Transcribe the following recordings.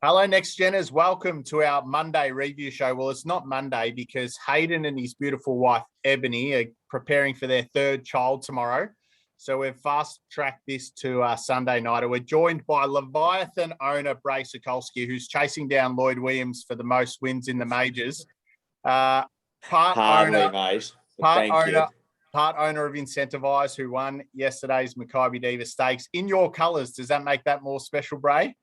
Hello, Next Geners. Welcome to our Monday review show. Well, it's not Monday because Hayden and his beautiful wife, Ebony, are preparing for their third child tomorrow. So we've fast-tracked this to Sunday night. We're joined by Leviathan owner Brae Sokolski, who's chasing down Lloyd Williams for the most wins in the majors. Hardly, mate. Thank you. Part owner of Incentivise, who won yesterday's Makybe Diva Stakes. In your colours, does that make that more special, Brae?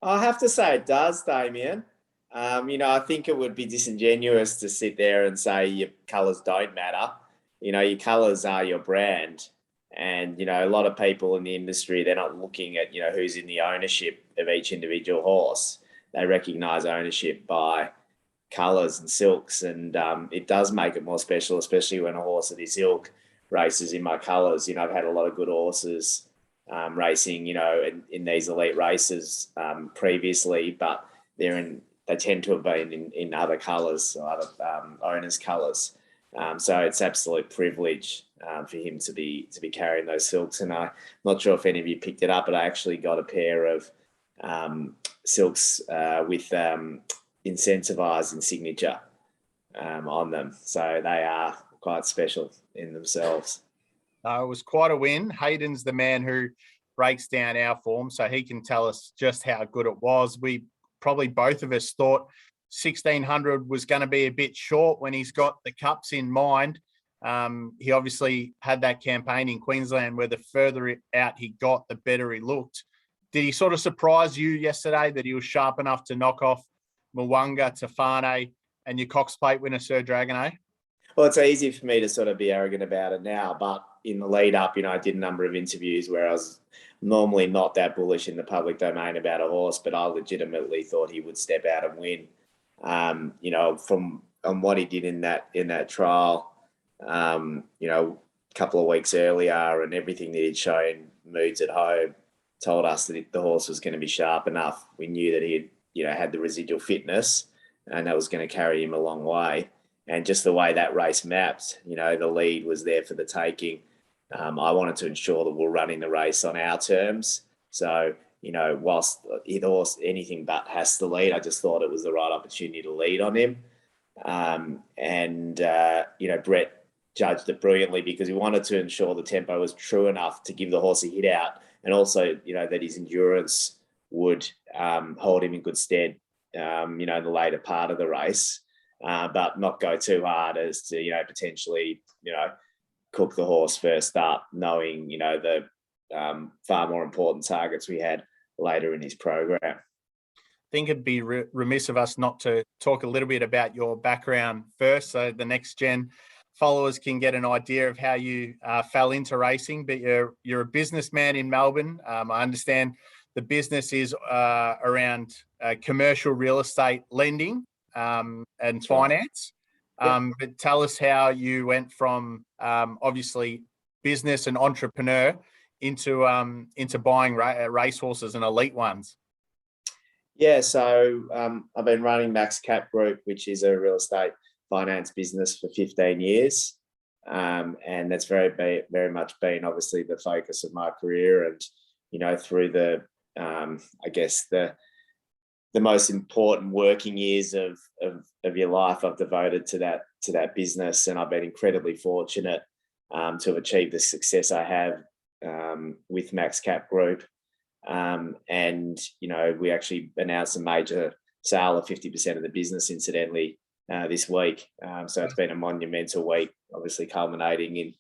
I have to say it does, Damien. I think it would be disingenuous to sit there and say your colours don't matter. Your colours are your brand. And, a lot of people in the industry, they're not looking at, who's in the ownership of each individual horse. They recognise ownership by colours and silks. And it does make it more special, especially when a horse of this ilk races in my colours. I've had a lot of good horses racing, in these elite races previously, but they tend to have been in other colours, other owners' colours. So it's absolute privilege for him to be carrying those silks. And I'm not sure if any of you picked it up, but I actually got a pair of silks with Incentivise and signature on them. So they are quite special in themselves. It was quite a win. Hayden's the man who breaks down our form, so he can tell us just how good it was. We probably both of us thought 1600 was going to be a bit short when he's got the cups in mind. He obviously had that campaign in Queensland where the further out he got, the better he looked. Did he sort of surprise you yesterday that he was sharp enough to knock off Mwanga, Tafane, and your Cox Plate winner, Sir Dragonet? Well, it's easy for me to sort of be arrogant about it now, but in the lead up, I did a number of interviews where I was normally not that bullish in the public domain about a horse, but I legitimately thought he would step out and win. From what he did in that trial, a couple of weeks earlier, and everything that he'd shown moods at home told us that the horse was going to be sharp enough. We knew that he had the residual fitness, and that was going to carry him a long way. And just the way that race mapped, the lead was there for the taking. I wanted to ensure that we're running the race on our terms. So, whilst the horse anything but has to lead, I just thought it was the right opportunity to lead on him. Brett judged it brilliantly because he wanted to ensure the tempo was true enough to give the horse a hit out, and also, that his endurance would hold him in good stead, in the later part of the race. But not go too hard as to, potentially, cook the horse first up, knowing, the far more important targets we had later in his program. I think it'd be remiss of us not to talk a little bit about your background first, so the Next Gen followers can get an idea of how you fell into racing. But you're a businessman in Melbourne. I understand the business is around commercial real estate lending and finance. But tell us how you went from obviously business and entrepreneur into buying racehorses and elite ones. Yeah, so I've been running Makybe Group, which is a real estate finance business, for 15 years. And that's very much been obviously the focus of my career. And, through the most important working years of your life, I've devoted to that business, and I've been incredibly fortunate to have achieved the success I have with Makybe Group. We actually announced a major sale of 50% of the business, incidentally, this week. So it's been a monumental week, obviously culminating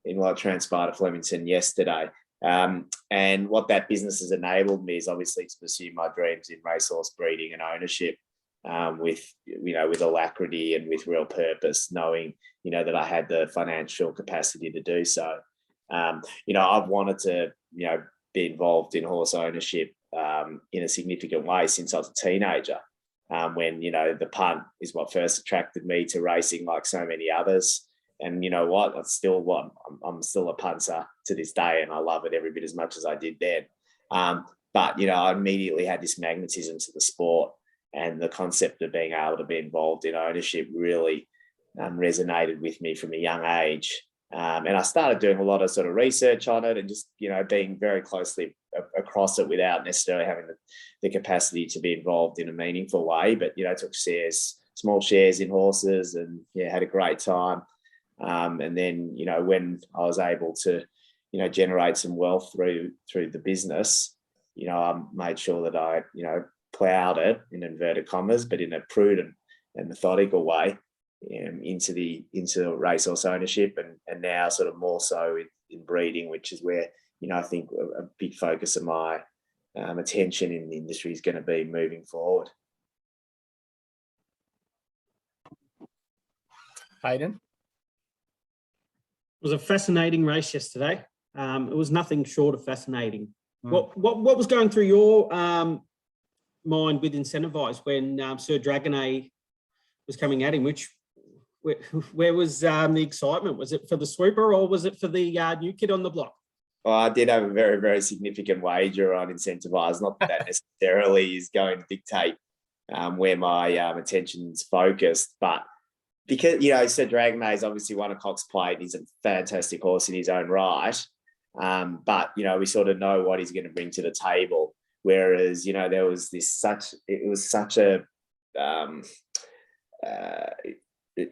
in what transpired at Flemington yesterday. And what that business has enabled me is obviously to pursue my dreams in racehorse breeding and ownership with alacrity and with real purpose, knowing, that I had the financial capacity to do so. I've wanted to, be involved in horse ownership in a significant way since I was a teenager, when, the punt is what first attracted me to racing, like so many others. And you know what? I'm still a punter to this day, and I love it every bit as much as I did then. But I immediately had this magnetism to the sport, and the concept of being able to be involved in ownership really resonated with me from a young age. And I started doing a lot of sort of research on it, and just being very closely across it without necessarily having the capacity to be involved in a meaningful way. But, took small shares in horses and, had a great time. And then, when I was able to, generate some wealth through the business, I made sure that I, ploughed it in inverted commas, but in a prudent and methodical way into racehorse ownership, and now sort of more so in breeding, which is where, I think a big focus of my attention in the industry is going to be moving forward. Hayden? It was a fascinating race yesterday. It was nothing short of fascinating. What was going through your mind with Incentivise when Sir Dragonet was coming at him? Where was the excitement? Was it for the sweeper or was it for the new kid on the block? Well, I did have a very, very significant wager on Incentivise. Not that necessarily is going to dictate where my attention's focused, but because, Sir Dragonet is obviously won a Cox Plate. He's a fantastic horse in his own right. But, we sort of know what he's going to bring to the table. Whereas, there was such a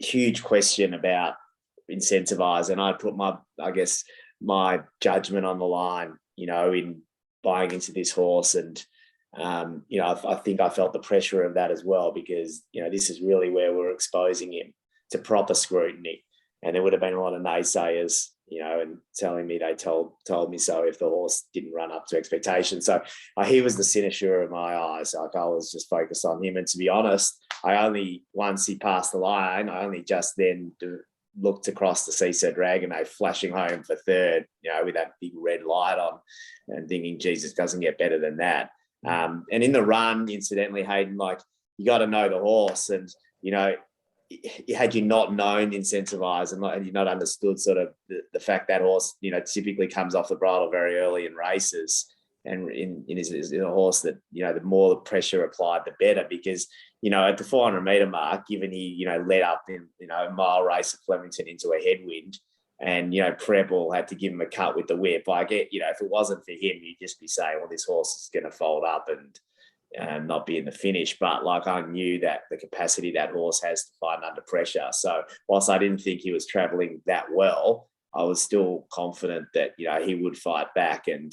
huge question about Incentivise, and I put my judgment on the line, in buying into this horse. And, I think I felt the pressure of that as well, because, this is really where we're exposing him to proper scrutiny. And there would have been a lot of naysayers, and telling me they told me so if the horse didn't run up to expectations. So he was the cynosure of my eyes. Like, I was just focused on him. And to be honest, once he passed the line, I only just then looked across to see Sir Dragonet flashing home for third, with that big red light on, and thinking, Jesus, doesn't get better than that. And in the run, incidentally, Hayden, like, you got to know the horse. And, had you not known Incentivise and had you not understood sort of the fact that horse, typically comes off the bridle very early in races, and is a horse that, the more the pressure applied, the better, because, at the 400 metre mark, given he, led up in, a mile race at Flemington into a headwind, and, Preble had to give him a cut with the whip. Like, if it wasn't for him, you'd just be saying, well, this horse is going to fold up and not be in the finish. But, like, I knew that the capacity that horse has to fight under pressure. So whilst I didn't think he was travelling that well, I was still confident that, he would fight back, and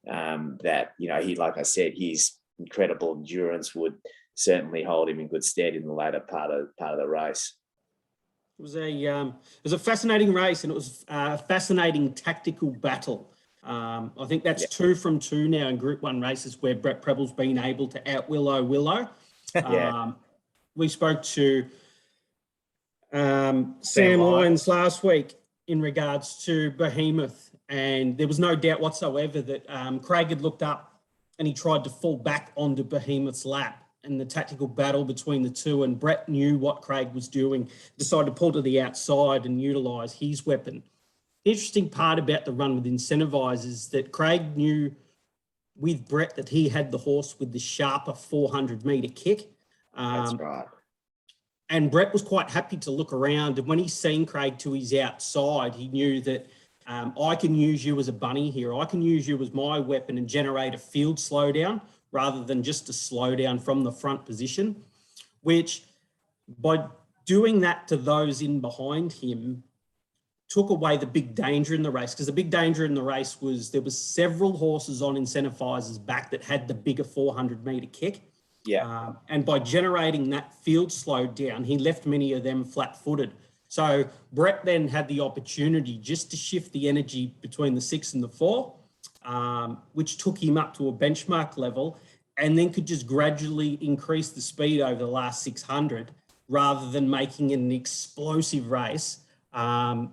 that, he, like I said, his incredible endurance would certainly hold him in good stead in the later part of the race. It was a fascinating race, and it was a fascinating tactical battle. I think that's 2 from 2 now in Group 1 races where Brett Preble's been able to out-willow. We spoke to Sam Lyons last week in regards to Behemoth, and there was no doubt whatsoever that Craig had looked up and he tried to fall back onto Behemoth's lap, and the tactical battle between the two, and Brett knew what Craig was doing, decided to pull to the outside and utilise his weapon. The interesting part about the run with Incentivise is that Craig knew with Brett that he had the horse with the sharper 400 metre kick. That's right. And Brett was quite happy to look around, and when he seen Craig to his outside, he knew that I can use you as a bunny here. I can use you as my weapon and generate a field slowdown rather than just a slowdown from the front position, which by doing that to those in behind him took away the big danger in the race, because the big danger in the race was there was several horses on Incentivise's back that had the bigger 400 metre kick. Yeah. And by generating that field slowdown, he left many of them flat-footed. So Brett then had the opportunity just to shift the energy between the 6 and the 4, which took him up to a benchmark level, and then could just gradually increase the speed over the last 600 rather than making it an explosive race. Where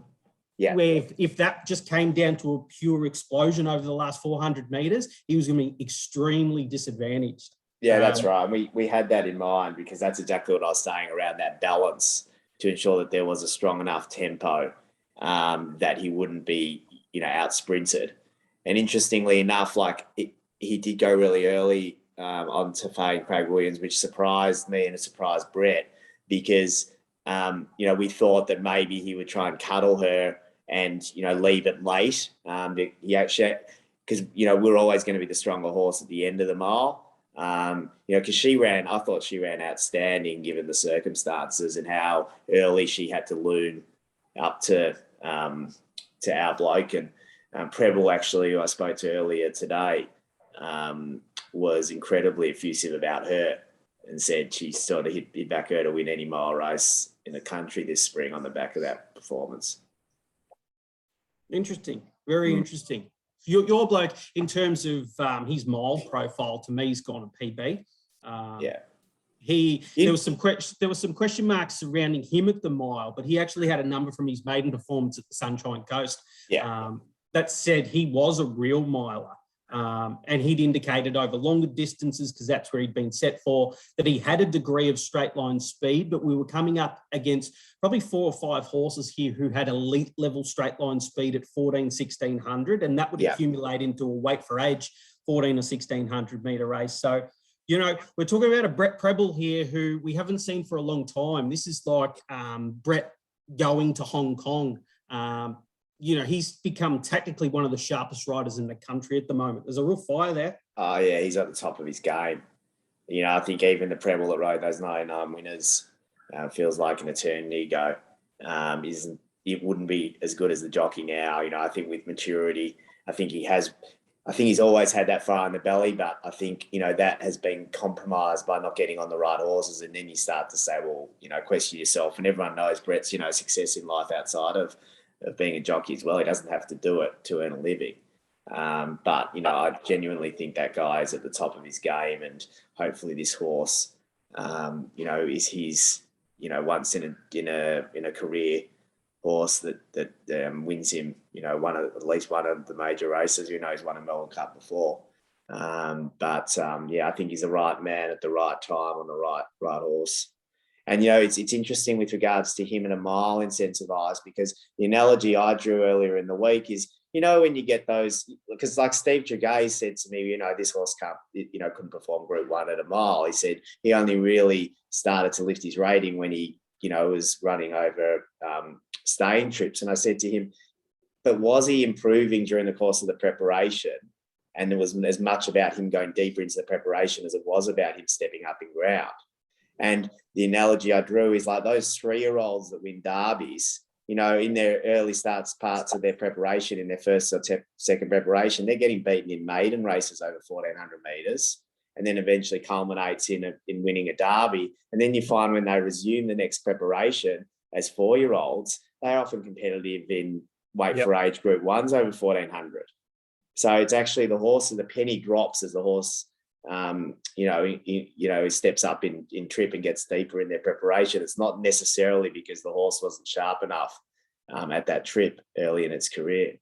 if that just came down to a pure explosion over the last 400 metres, he was going to be extremely disadvantaged. Yeah, that's right. We had that in mind, because that's exactly what I was saying around that balance, to ensure that there was a strong enough tempo that he wouldn't be, out sprinted. And interestingly enough, he did go really early on Tafay Craig Williams, which surprised me and it surprised Brett, because we thought that maybe he would try and cuddle her and leave it late. He actually, because, we're always going to be the stronger horse at the end of the mile. Because I thought she ran outstanding given the circumstances and how early she had to loom up to our bloke. And Preble, actually, who I spoke to earlier today, was incredibly effusive about her and said she sort of he'd back her to win any mile race in the country this spring on the back of that performance. Interesting. Very interesting. Your bloke, in terms of his mile profile, to me, he's gone a PB. There was some question marks surrounding him at the mile, but he actually had a number from his maiden performance at the Sunshine Coast. That said, he was a real miler. And he'd indicated over longer distances, because that's where he'd been set for, that he had a degree of straight line speed, but we were coming up against probably 4 or 5 horses here who had elite level straight line speed at 1600, and that would accumulate into a weight for age 14 or 1600 metre race. So, we're talking about a Brett Preble here who we haven't seen for a long time. This is like Brett going to Hong Kong. He's become technically one of the sharpest riders in the country at the moment. There's a real fire there. Oh, yeah, he's at the top of his game. I think even the Preble that rode those 99 winners feels like an eternity ago. It wouldn't be as good as the jockey now. I think with maturity, I think he's always had that fire in the belly, but I think, that has been compromised by not getting on the right horses. And then you start to say, well, question yourself. And everyone knows Brett's, success in life outside of being a jockey as well. He doesn't have to do it to earn a living. But I genuinely think that guy is at the top of his game, and hopefully this horse, is his, once in a career horse that wins him, at least one of the major races. He's won a Melbourne Cup before. I think he's the right man at the right time on the right horse. And, it's interesting with regards to him in a mile Incentivise, because the analogy I drew earlier in the week is, when you get those, because like Steve Dragonet said to me, this horse couldn't perform Group 1 at a mile. He said he only really started to lift his rating when he, was running over staying trips. And I said to him, but was he improving during the course of the preparation? And it was as much about him going deeper into the preparation as it was about him stepping up in ground. And the analogy I drew is like those 3-year-olds that win derbies, in their early parts of their preparation, in their first or second preparation, they're getting beaten in maiden races over 1400 metres, and then eventually culminates in winning a derby. And then you find when they resume the next preparation as 4-year-olds, they're often competitive in weight for age Group 1s over 1400. So it's actually the horse, and the penny drops as the horse he steps up in trip and gets deeper in their preparation. It's not necessarily because the horse wasn't sharp enough at that trip early in its career.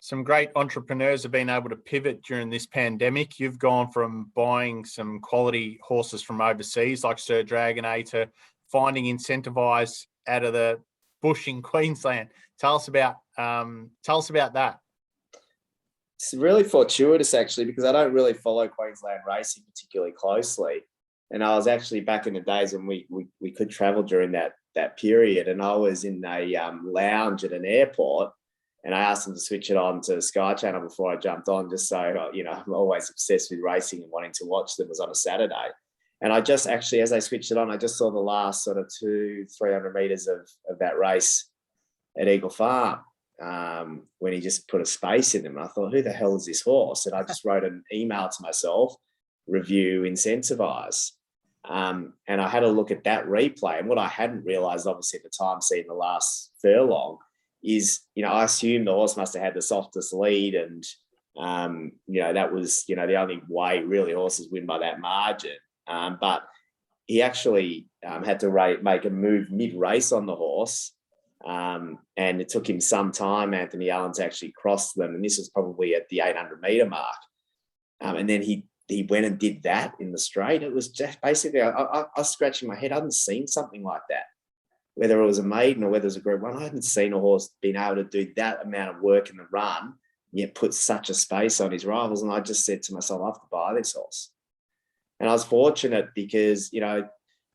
Some great entrepreneurs have been able to pivot during this pandemic. You've gone from buying some quality horses from overseas, like Sir Dragonet, to finding Incentivise out of the bush in Queensland. Tell us about that. It's really fortuitous, actually, because I don't really follow Queensland racing particularly closely. And I was actually back in the days when we could travel during that period, and I was in a lounge at an airport, and I asked them to switch it on to Sky Channel before I jumped on, just so, I'm always obsessed with racing and wanting to watch them. It was on a Saturday. And I just actually, as I switched it on, I just saw the last sort of 200-300 metres of that race at Eagle Farm. When he just put a space in them. And I thought, who the hell is this horse? And I just wrote an email to myself, review Incentivise. And I had a look at that replay. And what I hadn't realised, obviously, at the time, seeing the last furlong, is, I assumed the horse must have had the softest lead. And, that was, the only way really horses win by that margin. But he actually had to make a move mid-race on the horse. And it took him some time, Anthony Allen, to actually cross them. And this was probably at the 800 metre mark. And then he went and did that in the straight. It was just basically, I was scratching my head. I hadn't seen something like that. Whether it was a maiden or whether it was a Group 1, I hadn't seen a horse being able to do that amount of work in the run, yet put such a space on his rivals. And I just said to myself, I have to buy this horse. And I was fortunate because,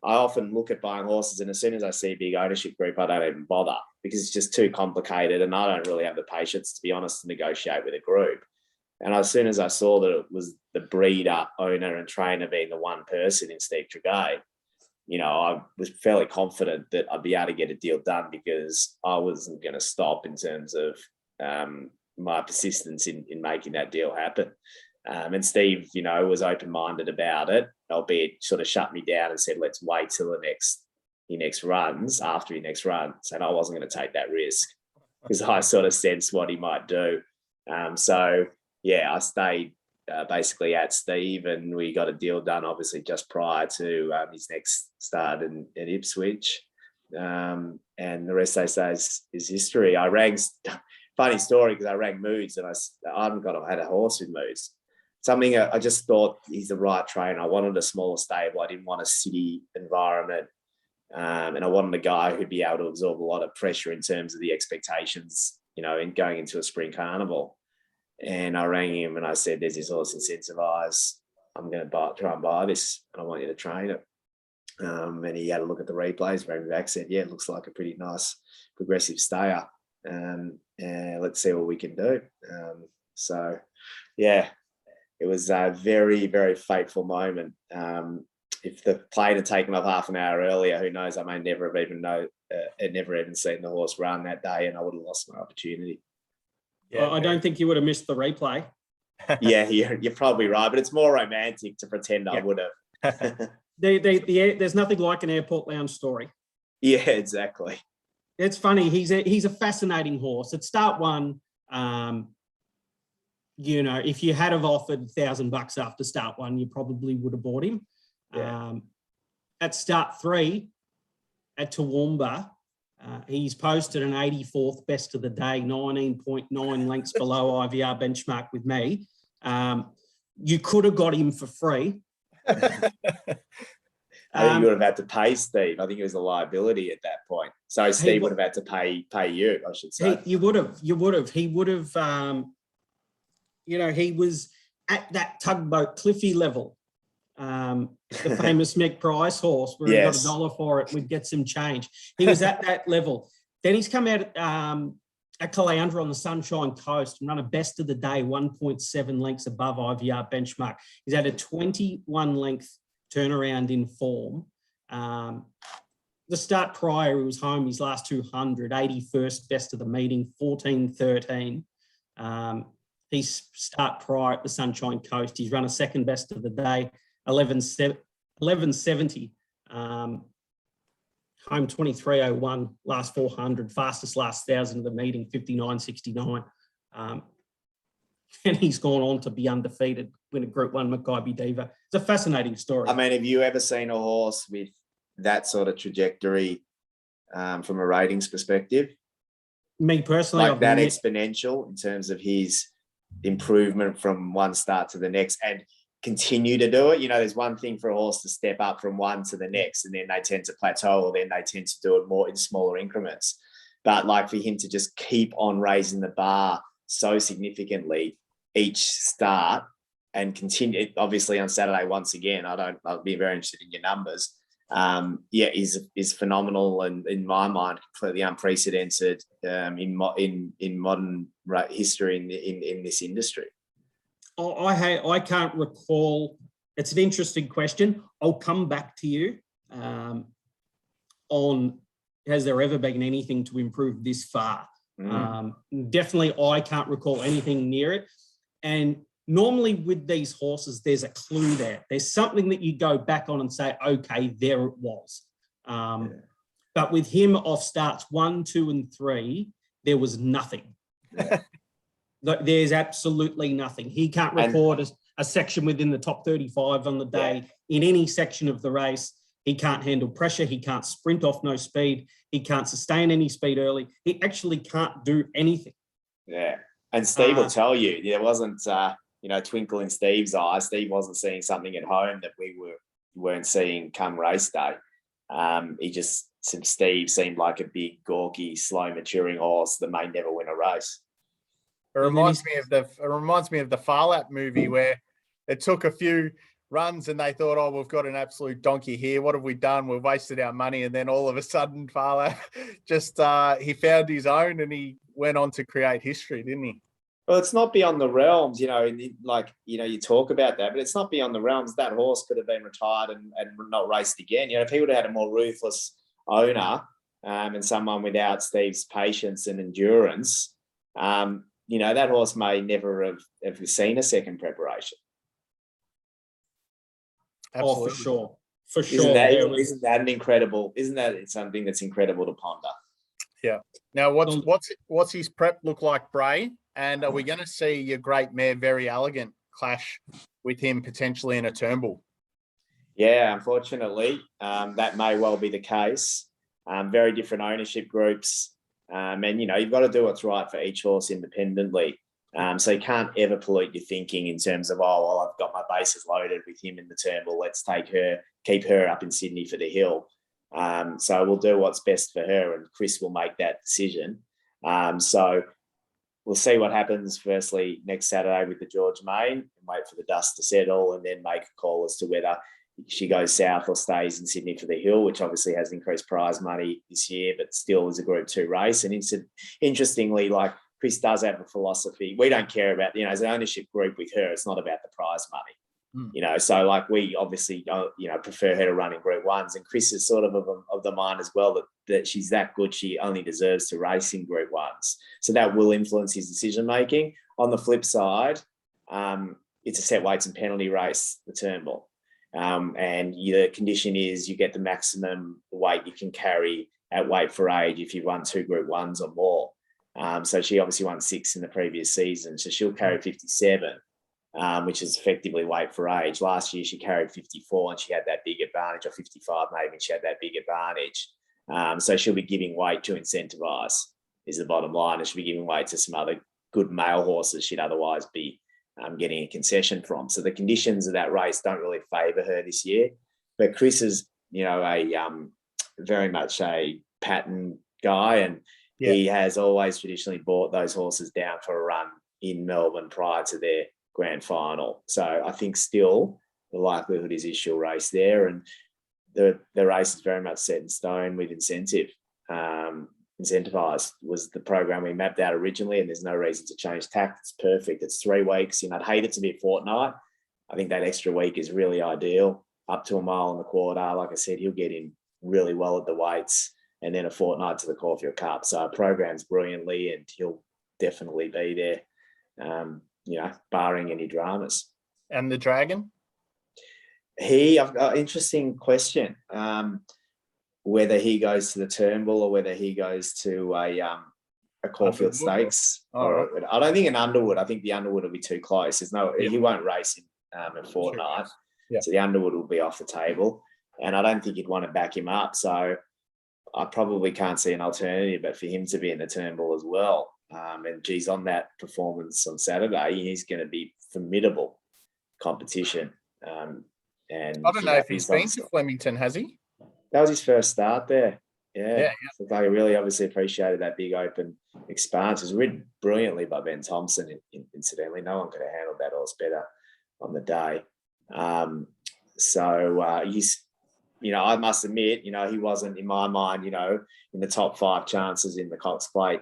I often look at buying horses, and as soon as I see a big ownership group, I don't even bother, because it's just too complicated, and I don't really have the patience, to be honest, to negotiate with a group. And as soon as I saw that it was the breeder, owner, and trainer being the one person in Steve Dragonet, I was fairly confident that I'd be able to get a deal done, because I wasn't going to stop in terms of my persistence in making that deal happen. And Steve, was open-minded about it, albeit sort of shut me down and said, let's wait till he next runs, after he next runs. And I wasn't going to take that risk, because I sort of sensed what he might do. So, yeah, I stayed basically at Steve, and we got a deal done, obviously, just prior to his next start in Ipswich. And the rest, they say, is history. I rang, funny story, because I rang Moods, and I haven't had a horse with Moods. Something I just thought he's the right trainer. I wanted a smaller stable. I didn't want a city environment. And I wanted a guy who'd be able to absorb a lot of pressure in terms of the expectations, in going into a spring carnival. And I rang him and I said, there's this horse, Incentivise. I'm going to try and buy this, and I want you to train it. And he had a look at the replays, rang me back, said, yeah, it looks like a pretty nice progressive stayer. And let's see what we can do. So, yeah, it was a very, very fateful moment. If the plane had taken off half an hour earlier, who knows? I may never have even seen the horse run that day, and I would have lost my opportunity. Yeah, I don't think you would have missed the replay. Yeah, you're probably right, but it's more romantic to pretend I would have. There's nothing like an airport lounge story. Yeah, exactly. It's funny. He's a fascinating horse. At start one, if you had have offered $1,000 after start one, you probably would have bought him. Yeah. At start 3 at Toowoomba, he's posted an 84th best of the day, 19.9 lengths below IVR benchmark with me. You could have got him for free. I think you would have had to pay Steve. I think it was a liability at that point. So Steve would have had to pay you, I should say. You would have. He would have. He was at that tugboat Cliffy level. The famous Mick Price horse, where he got $1 for it, we'd get some change. He was at that level. Then he's come out at Caloundra on the Sunshine Coast and run a best of the day, 1.7 lengths above IVR benchmark. He's had a 21 length turnaround in form. The start prior, he was home his last 200, 81st best of the meeting, 14.13. His start prior at the Sunshine Coast, he's run a second best of the day, 11.70. Home 23.01, last 400, fastest last 1,000 of the meeting, 59.69. And he's gone on to be undefeated, win a Group 1 Makybe Diva. It's a fascinating story. I mean, have you ever seen a horse with that sort of trajectory from a ratings perspective? Me personally, like that exponential in terms of his improvement from one start to the next and continue to do it. There's one thing for a horse to step up from one to the next, and then they tend to plateau, or then they tend to do it more in smaller increments. But like for him to just keep on raising the bar so significantly each start and continue, obviously on Saturday once again, I'll be very interested in your numbers. Is phenomenal, and in my mind completely unprecedented in modern history in this industry. I can't recall. It's an interesting question. I'll come back to you on has there ever been anything to improve this far. Definitely, I can't recall anything near it. And normally with these horses, there's a clue there. There's something that you go back on and say, okay, there it was. But with him off starts 1, 2, and 3, there was nothing. There's absolutely nothing. He can't record a section within the top 35 on the day in any section of the race. He can't handle pressure. He can't sprint off no speed. He can't sustain any speed early. He actually can't do anything. Yeah. And Steve will tell you, there wasn't, twinkle in Steve's eye. Steve wasn't seeing something at home that we weren't seeing come race day. Steve seemed like a big, gawky, slow maturing horse that may never win a race. It reminds me of the Farlap movie where it took a few runs and they thought, oh, we've got an absolute donkey here. What have we done? We've wasted our money. And then all of a sudden, Farlap just he found his own and he went on to create history, didn't he? Well, it's not beyond the realms, you talk about that, but it's not beyond the realms. That horse could have been retired and not raced again. If he would have had a more ruthless owner and someone without Steve's patience and endurance, that horse may never have seen a second preparation. Absolutely. Oh, for sure. For sure. Isn't that an incredible? Isn't that something that's incredible to ponder? Yeah. Now, what's his prep look like, Brae? And are we going to see your great mare, Very Elleegant, clash with him potentially in a Turnbull? Yeah, unfortunately, that may well be the case. Very different ownership groups. And, you've got to do what's right for each horse independently. So you can't ever pollute your thinking in terms of, I've got my bases loaded with him in the Turnbull. Let's keep her up in Sydney for the Hill. So we'll do what's best for her, and Chris will make that decision. So we'll see what happens firstly next Saturday with the George Main, and wait for the dust to settle, and then make a call as to whether she goes south or stays in Sydney for the Hill, which obviously has increased prize money this year, but still is a Group 2 race. And interestingly, Chris does have a philosophy. We don't care about, as an ownership group with her, it's not about the prize money. So we obviously, prefer her to run in Group 1s, and Chris is sort of the mind as well that she's that good, she only deserves to race in Group 1s. So that will influence his decision-making. On the flip side, it's a set weights and penalty race, the Turnbull. And the condition is you get the maximum weight you can carry at weight for age if you've won 2 Group 1s or more. So she obviously won 6 in the previous season, so she'll carry 57. Which is effectively weight for age. Last year, she carried 54 and she had that big advantage, or 55 maybe, and she had that big advantage. So she'll be giving weight to Incentivise, is the bottom line. And she'll be giving weight to some other good male horses she'd otherwise be getting a concession from. So the conditions of that race don't really favour her this year. But Chris is, very much a pattern guy, and he has always traditionally brought those horses down for a run in Melbourne prior to their grand final. So I think still the likelihood is she'll race there, and the race is very much set in stone with Incentivise was the program we mapped out originally, and there's no reason to change tack. It's perfect. It's 3 weeks. I'd hate it to be a fortnight. I think that extra week is really ideal, up to 1.25 miles. Like I said, he'll get in really well at the weights, and then a fortnight to the Caulfield Cup. So it programs brilliantly, and he'll definitely be there. Barring any dramas. And the Dragon? I've got an interesting question. Whether he goes to the Turnbull or whether he goes to a Caulfield Stakes. I don't think an Underwood. I think the Underwood will be too close. He won't race in a fortnight. So the Underwood will be off the table. And I don't think he'd want to back him up. So I probably can't see an alternative, but for him to be in the Turnbull as well. And geez, on that performance on Saturday, he's going to be formidable competition. And I don't know if he's been to Flemington, has he? That was his first start there. Yeah. So they really obviously appreciated that big open expanse. It was ridden brilliantly by Ben Thompson, incidentally. No one could have handled that horse better on the day. He's, I must admit, he wasn't, in my mind, in the top 5 chances in the Cox Plate.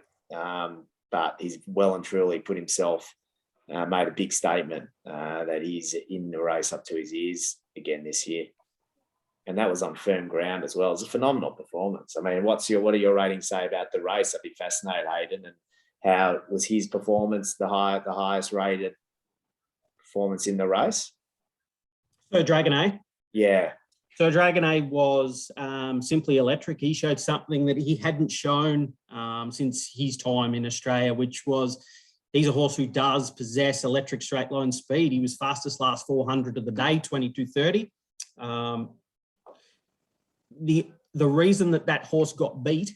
But he's well and truly put himself, made a big statement that he's in the race up to his ears again this year. And that was on firm ground as well. It was a phenomenal performance. I mean, what do your ratings say about the race? I'd be fascinated, Hayden, and how was his performance the highest rated performance in the race? So Dragonet? Yeah. So Dragonet was simply electric. He showed something that he hadn't shown since his time in Australia, which was he's a horse who does possess electric straight line speed. He was fastest last 400 of the day, 22:30. The reason that horse got beat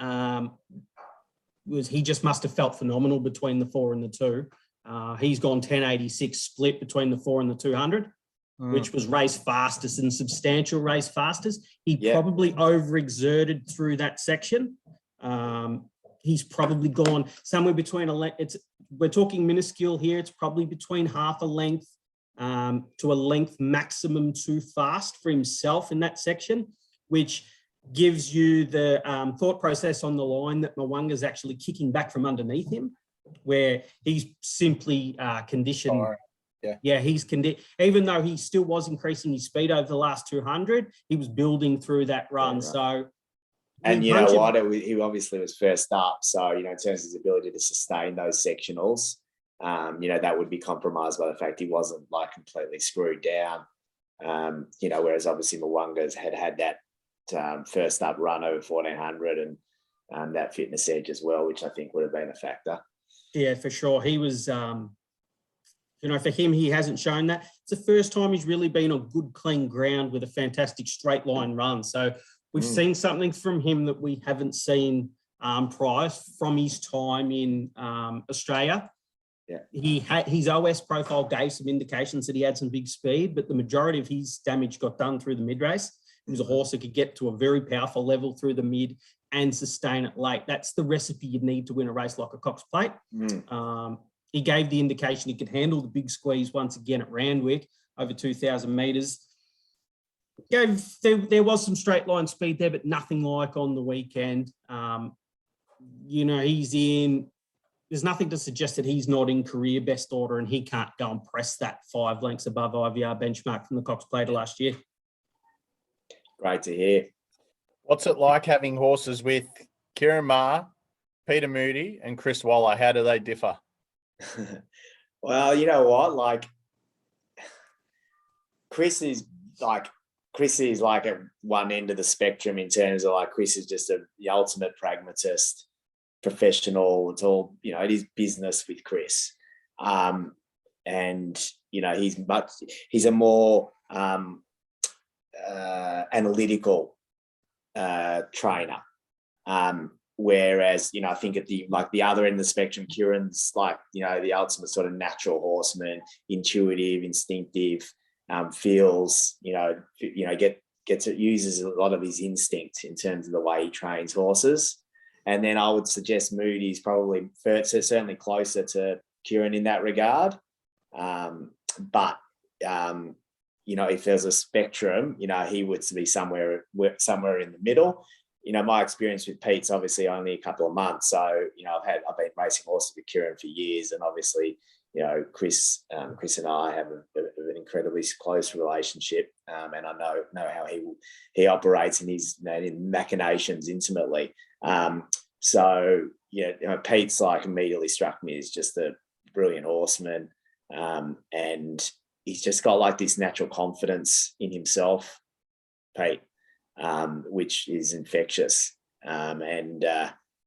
was he just must have felt phenomenal between the 4 and the 2. He's gone 10.86 split between the 4 and the 200. Which was race fastest and substantial race fastest. He probably overexerted through that section. He's probably gone somewhere between we're talking minuscule here. It's probably between half a length to a length maximum too fast for himself in that section, which gives you the thought process on the line that Mwanga's actually kicking back from underneath him. where he's simply conditioned. All right. Yeah, even though he still was increasing his speed over the last 200, he was building through that run. Yeah, right. So, and you know what? He obviously was first up. So, in terms of his ability to sustain those sectionals, that would be compromised by the fact he wasn't like completely screwed down. Whereas obviously Mwanga's had that first up run over 1400 and that fitness edge as well, which I think would have been a factor. Yeah, for sure. He was, for him, he hasn't shown that. It's the first time he's really been on good, clean ground with a fantastic straight line run. So we've seen something from him that we haven't seen prior from his time in Australia. Yeah. His OS profile gave some indications that he had some big speed, but the majority of his damage got done through the mid-race. He was a horse that could get to a very powerful level through the mid and sustain it late. That's the recipe you need to win a race like a Cox Plate. He gave the indication he could handle the big squeeze once again at Randwick over 2,000 metres. There was some straight line speed there, but nothing like on the weekend. He's in. There's nothing to suggest that he's not in career best order and he can't go and press that 5 lengths above IVR benchmark from the Cox Plate last year. Great to hear. What's it like having horses with Kieran Maher, Peter Moody and Chris Waller? How do they differ? Well, you know what? Like, Chris is like at one end of the spectrum in terms of like Chris is just the ultimate pragmatist, professional. It's all, it is business with Chris. He's a more analytical trainer. Whereas, I think at the other end of the spectrum, Kieran's like, the ultimate sort of natural horseman, intuitive, instinctive, feels, uses a lot of his instinct in terms of the way he trains horses. And then I would suggest Moody's probably certainly closer to Kieran in that regard. But if there's a spectrum, he would be somewhere in the middle. My experience with Pete's obviously only a couple of months. So, I've been racing horses with Kieran for years, and obviously, Chris and I have an incredibly close relationship, and I know how he operates in his in machinations intimately. Pete's like immediately struck me as just a brilliant horseman, and he's just got like this natural confidence in himself, Pete, which is infectious.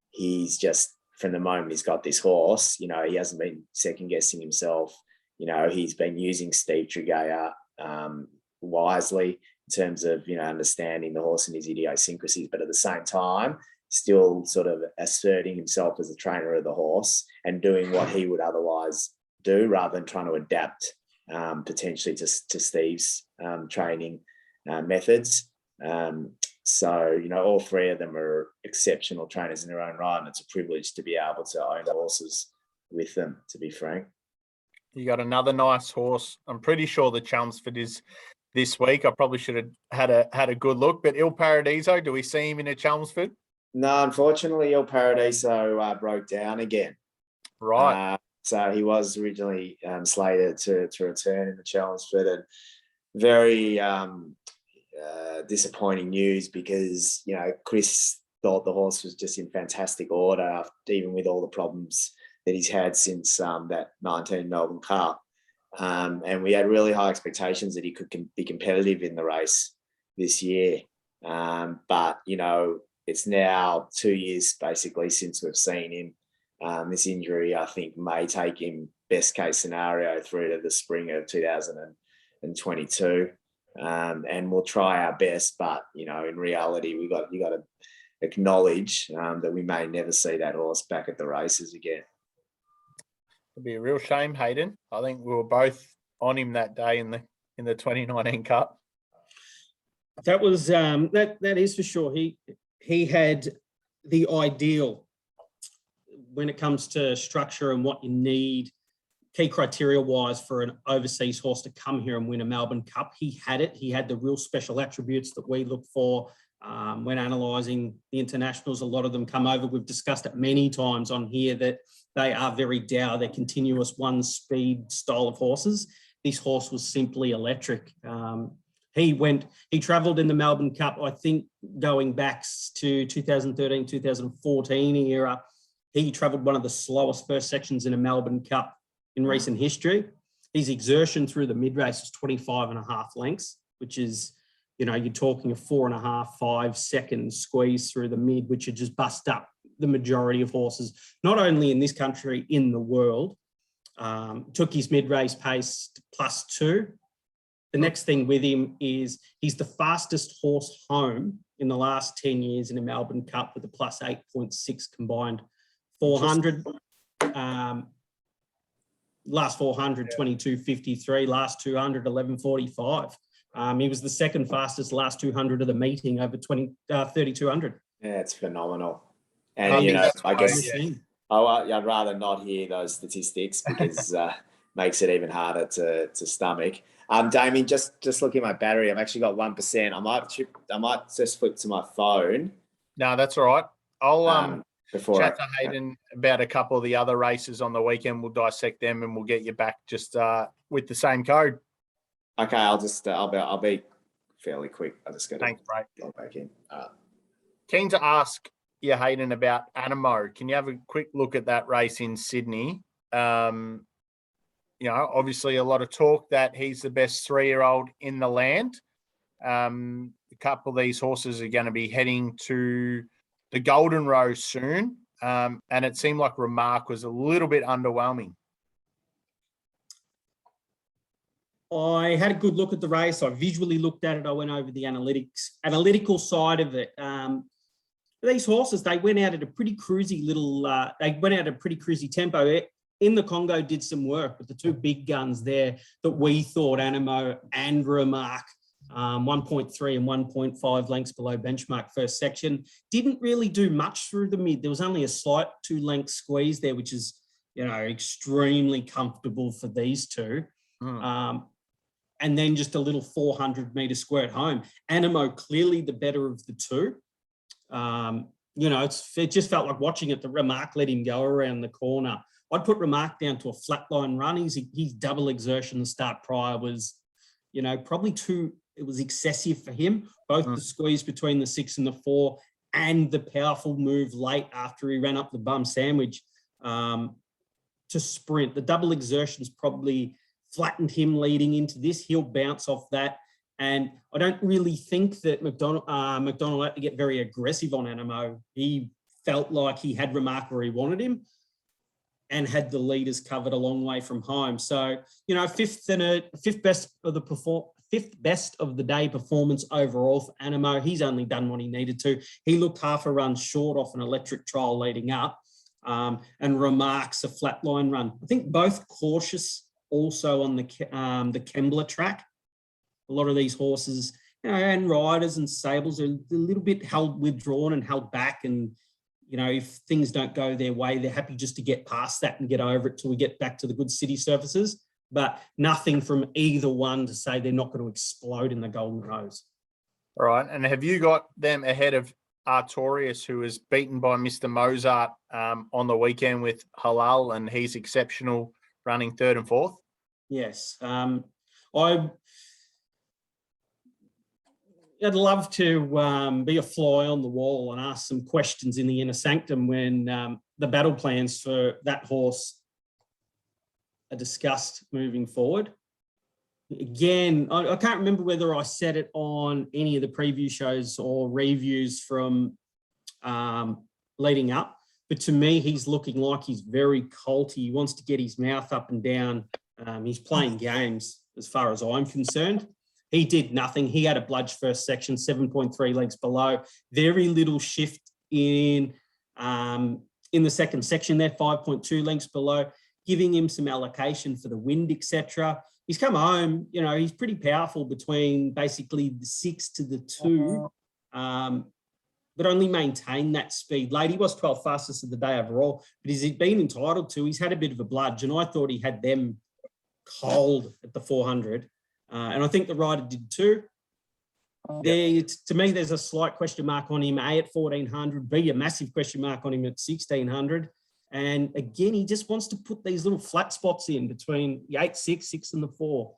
He's just, from the moment he's got this horse, he hasn't been second guessing himself. He's been using Steve Tregear wisely in terms of, understanding the horse and his idiosyncrasies, but at the same time, still sort of asserting himself as a trainer of the horse and doing what he would otherwise do rather than trying to adapt potentially to Steve's training methods. All three of them are exceptional trainers in their own right, and it's a privilege to be able to own horses with them, to be frank. You got another nice horse. I'm pretty sure the Chelmsford is this week. I probably should have had a good look, but Il Paradiso, do we see him in a Chelmsford? No, unfortunately, Il Paradiso broke down again. Right. So he was originally slated to return in the Chelmsford, and very disappointing news because, Chris thought the horse was just in fantastic order, even with all the problems that he's had since that 19 Melbourne Cup. And we had really high expectations that he could be competitive in the race this year. But, it's now 2 years basically since we've seen him. This injury, I think, may take him best case scenario through to the spring of 2022. And we'll try our best, but, in reality, you got to acknowledge that we may never see that horse back at the races again. It'd be a real shame, Hayden. I think we were both on him that day in the 2019 Cup. That was that is for sure. He had the ideal when it comes to structure and what you need, key criteria wise, for an overseas horse to come here and win a Melbourne Cup. He had it. He had the real special attributes that we look for When analysing the internationals, a lot of them come over. We've discussed it many times on here that they are very dour. They're continuous one-speed style of horses. This horse was simply electric. He travelled in the Melbourne Cup, I think, going back to 2013, 2014 era. He travelled one of the slowest first sections in a Melbourne Cup in recent history. His exertion through the mid-race was 25.5 lengths, which is, you're talking a 4.5, 5 second squeeze through the mid, which would just bust up the majority of horses, not only in this country, in the world. Took his mid-race pace to +2. The next thing with him is he's the fastest horse home in the last 10 years in a Melbourne Cup with a +8.6 combined 400. Last 400, 22.53. Last 200, 11.45. He was the second fastest last 200 of the meeting over 3,200. Yeah, it's phenomenal. And, I guess I'd rather not hear those statistics because makes it even harder to stomach. Damien, just looking at my battery, I've actually got 1%. I might just flip to my phone. No, that's all right. I'll chat to I Hayden about a couple of the other races on the weekend. We'll dissect them and we'll get you back just with the same code. Okay, I'll be fairly quick. I just got to log back in. Keen to ask you, Hayden, about Animo. Can you have a quick look at that race in Sydney? Obviously a lot of talk that he's the best 3-year-old in the land. A couple of these horses are going to be heading to the Golden Rose soon. And it seemed like Remark was a little bit underwhelming. I had a good look at the race. I visually looked at it. I went over the analytical side of it. These horses, they went out at a pretty cruisy tempo. In the Congo, did some work with the two big guns there that we thought, Animo and Remark, 1.3 and 1.5 lengths below benchmark first section. Didn't really do much through the mid. There was only a slight 2-length squeeze there, which is, extremely comfortable for these two. And then just a little 400-metre squirt home. Animo, clearly the better of the two. It just felt like watching it. The Remark let him go around the corner. I'd put Remark down to a flatline run. His double exertion the start prior was, probably it was excessive for him. Both the squeeze between the 6 and the 4 and the powerful move late after he ran up the bum sandwich to sprint. The double exertion's probably flattened him leading into this. He'll bounce off that. And I don't really think that McDonald had to get very aggressive on Animo. He felt like he had Remark where he wanted him and had the leaders covered a long way from home. So, fifth best of the day performance overall for Animo. He's only done what he needed to. He looked half a run short off an electric trial leading up, and Remark's a flatline run. I think both cautious also on the Kembla track. A lot of these horses, and riders and stables are a little bit withdrawn and held back. And, if things don't go their way, they're happy just to get past that and get over it till we get back to the good city surfaces. But nothing from either one to say they're not going to explode in the Golden Rose. All right. And have you got them ahead of Artorias, who was beaten by Mr. Mozart on the weekend with Halal, and he's exceptional running 3rd and 4th? Yes. I'd love to be a fly on the wall and ask some questions in the inner sanctum when the battle plans for that horse are discussed moving forward. Again, I can't remember whether I said it on any of the preview shows or reviews from leading up, but to me, he's looking like he's very colty. He wants to get his mouth up and down. He's playing games as far as I'm concerned. He did nothing. He had a bludge first section, 7.3 lengths below. Very little shift in the second section there, 5.2 lengths below, giving him some allocation for the wind, etc. He's come home, he's pretty powerful between basically the 6 to the 2, but only maintained that speed. Late, he was 12th fastest of the day overall, but he's been entitled to. He's had a bit of a bludge, and I thought he had them cold at the 400. And I think the rider did too. To me, there's a slight question mark on him, A, at 1,400, B, a massive question mark on him at 1,600. And again, he just wants to put these little flat spots in between the 8, 6 and the 4.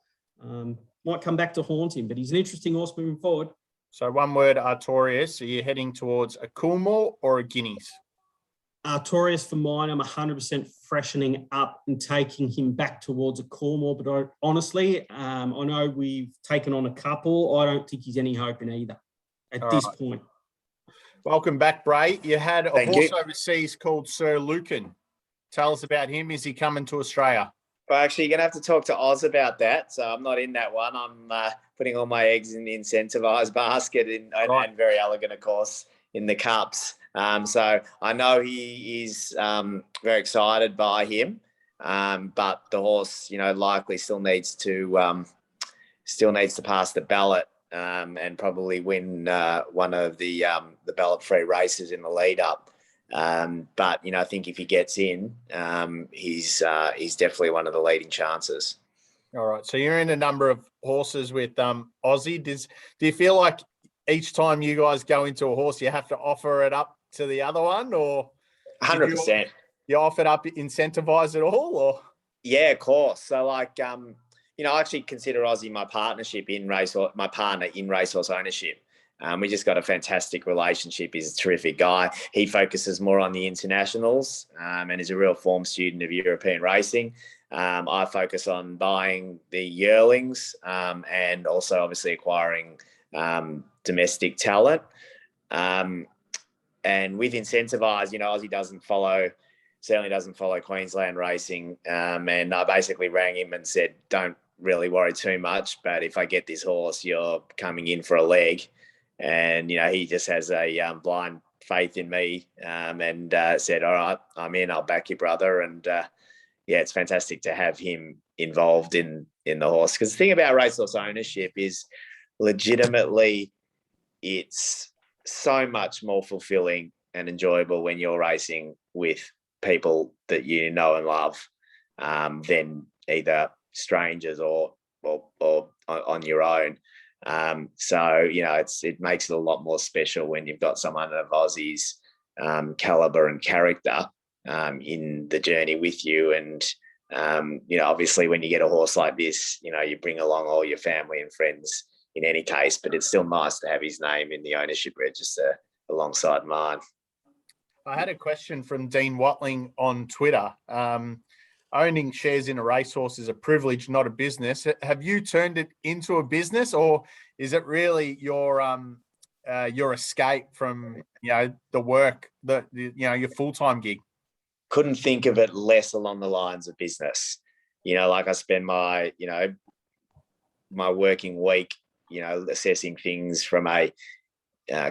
Might come back to haunt him, but he's an interesting horse moving forward. So one word, Artorias. Are you heading towards a Coolmore or a Guineas? Artorias for mine, I'm 100% freshening up and taking him back towards a Coolmore. But honestly, I know we've taken on a couple. I don't think he's any hope in either at this point. Welcome back, Brae. You had a horse overseas called Sir Lucan. Tell us about him. Is he coming to Australia? Well, actually, you're going to have to talk to Oz about that. So I'm not in that one. I'm putting all my eggs in the Incentivise basket and Very Elleegant, of course, in the Cups. So I know he is very excited by him, but the horse, likely still needs to pass the ballot and probably win one of the ballot-free races in the lead-up. But I think if he gets in, he's definitely one of the leading chances. All right. So you're in a number of horses with Aussie. Do you feel like each time you guys go into a horse, you have to offer it up to the other one, or 100%? You offered up Incentivise at all, or? Yeah, of course. So I actually consider Aussie my partnership in racehorse, my partner in racehorse ownership. We just got a fantastic relationship. He's a terrific guy. He focuses more on the internationals and is a real form student of European racing. I focus on buying the yearlings and also obviously acquiring domestic talent. And with Incentivise, Aussie certainly doesn't follow Queensland racing. And I basically rang him and said, don't really worry too much, but if I get this horse, you're coming in for a leg. And, he just has a blind faith in me and said, all right, I'm in, I'll back your brother. And it's fantastic to have him involved in the horse. Because the thing about racehorse ownership is legitimately it's so much more fulfilling and enjoyable when you're racing with people that you know and love than either strangers or on your own. It makes it a lot more special when you've got someone of Aussie's caliber and character in the journey with you. And, obviously when you get a horse like this, you bring along all your family and friends in any case, but it's still nice to have his name in the ownership register alongside mine. I had a question from Dean Watling on Twitter. Owning shares in a racehorse is a privilege, not a business. Have you turned it into a business, or is it really your escape from the work, your full-time gig? Couldn't think of it less along the lines of business. Like I spend my my working week, assessing things from a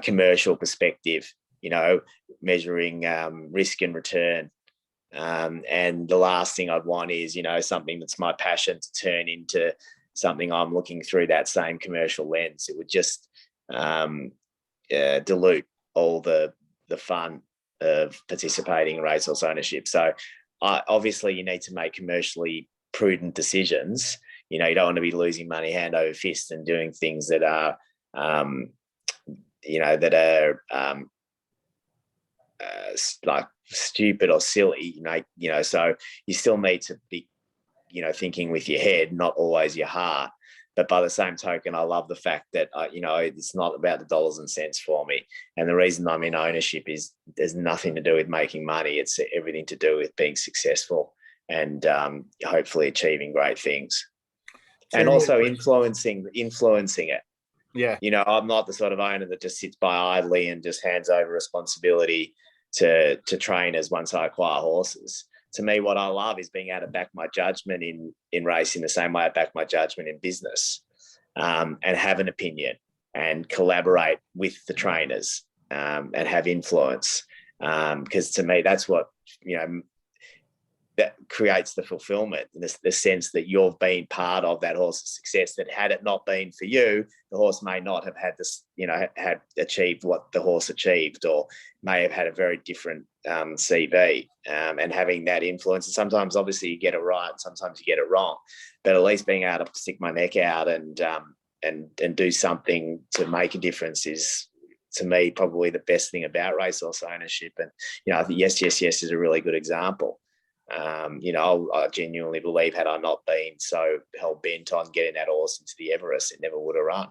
commercial perspective, measuring risk and return. And the last thing I'd want is, something that's my passion to turn into something I'm looking through that same commercial lens. It would just dilute all the fun of participating in racehorse ownership. So obviously you need to make commercially prudent decisions. You don't want to be losing money hand over fist and doing things that are, like stupid or silly, so you still need to be, thinking with your head, not always your heart. But by the same token, I love the fact that, it's not about the dollars and cents for me. And the reason I'm in ownership is there's nothing to do with making money. It's everything to do with being successful and hopefully achieving great things. And also influencing it. Yeah. I'm not the sort of owner that just sits by idly and just hands over responsibility to trainers once I acquire horses. To me, what I love is being able to back my judgment in racing the same way I back my judgment in business, and have an opinion and collaborate with the trainers and have influence. Because to me, that's what, that creates the fulfillment, the sense that you've been part of that horse's success, that had it not been for you, the horse may not have had this, had achieved what the horse achieved, or may have had a very different CV, and having that influence. And sometimes obviously you get it right, and sometimes you get it wrong, but at least being able to stick my neck out and and do something to make a difference is, to me, probably the best thing about racehorse ownership. And, I think Yes is a really good example. I genuinely believe, had I not been so hell-bent on getting that horse into the Everest, it never would have run.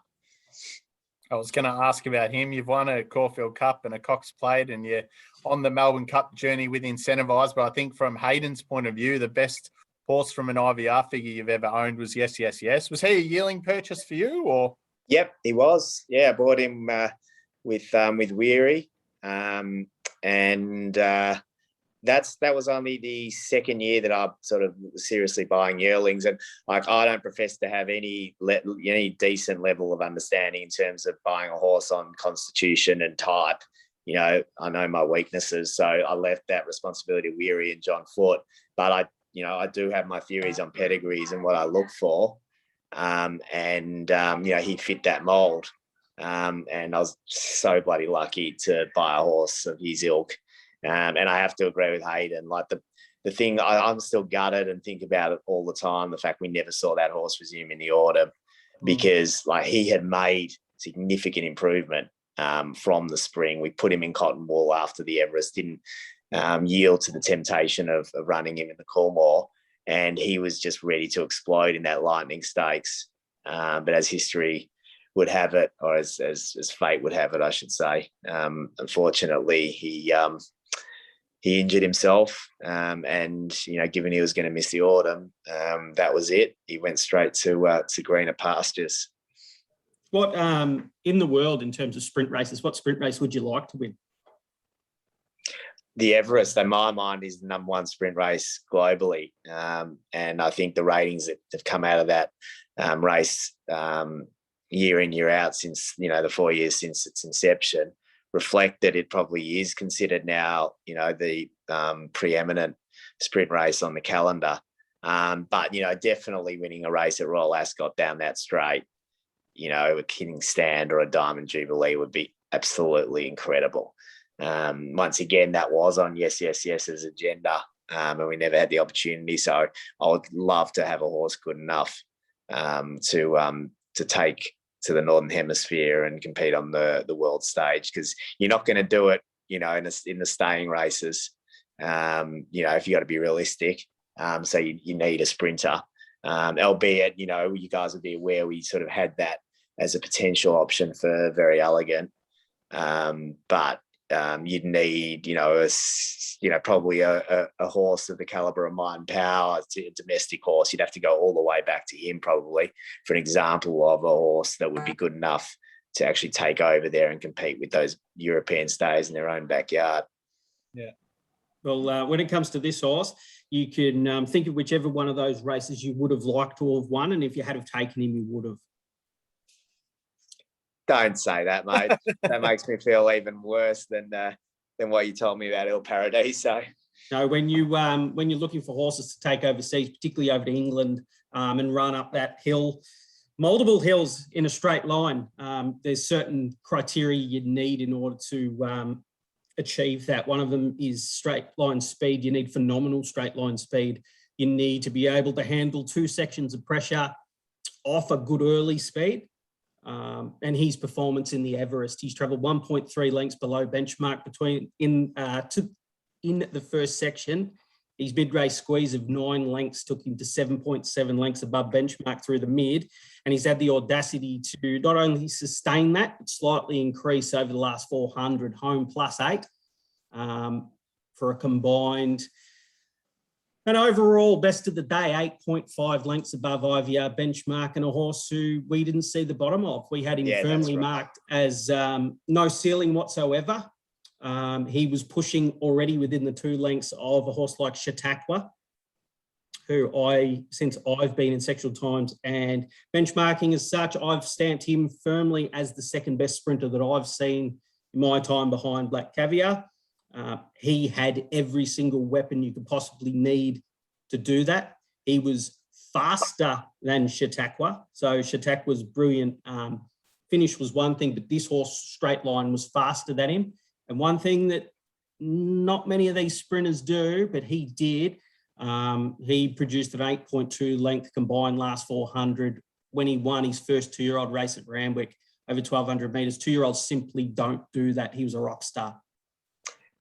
I was going to ask about him. You've won a Caulfield Cup and a Cox Plate, and you're on the Melbourne Cup journey with Incentivise. But I think from Hayden's point of view, the best horse from an IVR figure you've ever owned was Yes. Was he a yearling purchase for you, or? Yep, he was. Yeah, I bought him with Weary, that was only the second year that I sort of seriously buying yearlings, and I don't profess to have any decent level of understanding in terms of buying a horse on constitution and type. I know my weaknesses, so I left that responsibility to Weary and John Foote. But I do have my theories on pedigrees and what I look for, he fit that mold, and I was so bloody lucky to buy a horse of his ilk. And I have to agree with Hayden. Like the thing, I'm still gutted and think about it all the time. The fact we never saw that horse resume in the autumn, because he had made significant improvement from the spring. We put him in cotton wool after the Everest, didn't yield to the temptation of running him in the Coolmore, and he was just ready to explode in that Lightning Stakes. But as history would have it, or as fate would have it, I should say, unfortunately, he injured himself, and given he was going to miss the autumn, that was it. He went straight to greener pastures. What in the world, in terms of sprint races, what sprint race would you like to win? The Everest, in my mind, is the number one sprint race globally, and I think the ratings that have come out of that race year in, year out since the 4 years since its inception reflect that it probably is considered now, the preeminent sprint race on the calendar. But, definitely winning a race at Royal Ascot down that straight, a King Stand or a Diamond Jubilee would be absolutely incredible. Once again, that was on Yes's agenda, and we never had the opportunity. So I would love to have a horse good enough to take to the Northern Hemisphere and compete on the world stage, because you're not going to do it, in the staying races. If you got to be realistic, so you need a sprinter, albeit, you guys would be aware we sort of had that as a potential option for Very Elleegant, but you'd need, probably a horse of the caliber of Might and Power, a domestic horse. You'd have to go all the way back to him probably for an example of a horse that would be good enough to actually take over there and compete with those European stays in their own backyard. Yeah. Well, when it comes to this horse, you can think of whichever one of those races you would have liked to have won, and if you had have taken him, you would have. Don't say that, mate. That makes me feel even worse than what you told me about El Paradiso. No, when you're looking for horses to take overseas, particularly over to England, and run up that hill, multiple hills in a straight line, there's certain criteria you'd need in order to achieve that. One of them is straight line speed. You need phenomenal straight line speed. You need to be able to handle 2 sections of pressure off a good early speed. And his performance in the Everest, he's travelled 1.3 lengths below benchmark in the first section. His mid-race squeeze of 9 lengths took him to 7.7 lengths above benchmark through the mid, and he's had the audacity to not only sustain that, but slightly increase over the last 400 home +8 for a combined. And overall, best of the day, 8.5 lengths above IVR benchmark, and a horse who we didn't see the bottom of. We had him firmly marked as no ceiling whatsoever. He was pushing already within the 2 lengths of a horse like Chautauqua, who since I've been in Sexual Times and benchmarking as such, I've stamped him firmly as the second best sprinter that I've seen in my time behind Black Caviar. He had every single weapon you could possibly need to do that. He was faster than Chautauqua. So Chautauqua's brilliant finish was one thing, but this horse straight line was faster than him. And one thing that not many of these sprinters do, but he did, he produced an 8.2 length combined last 400 when he won his first 2-year-old race at Randwick over 1,200 metres. 2-year-olds simply don't do that. He was a rock star.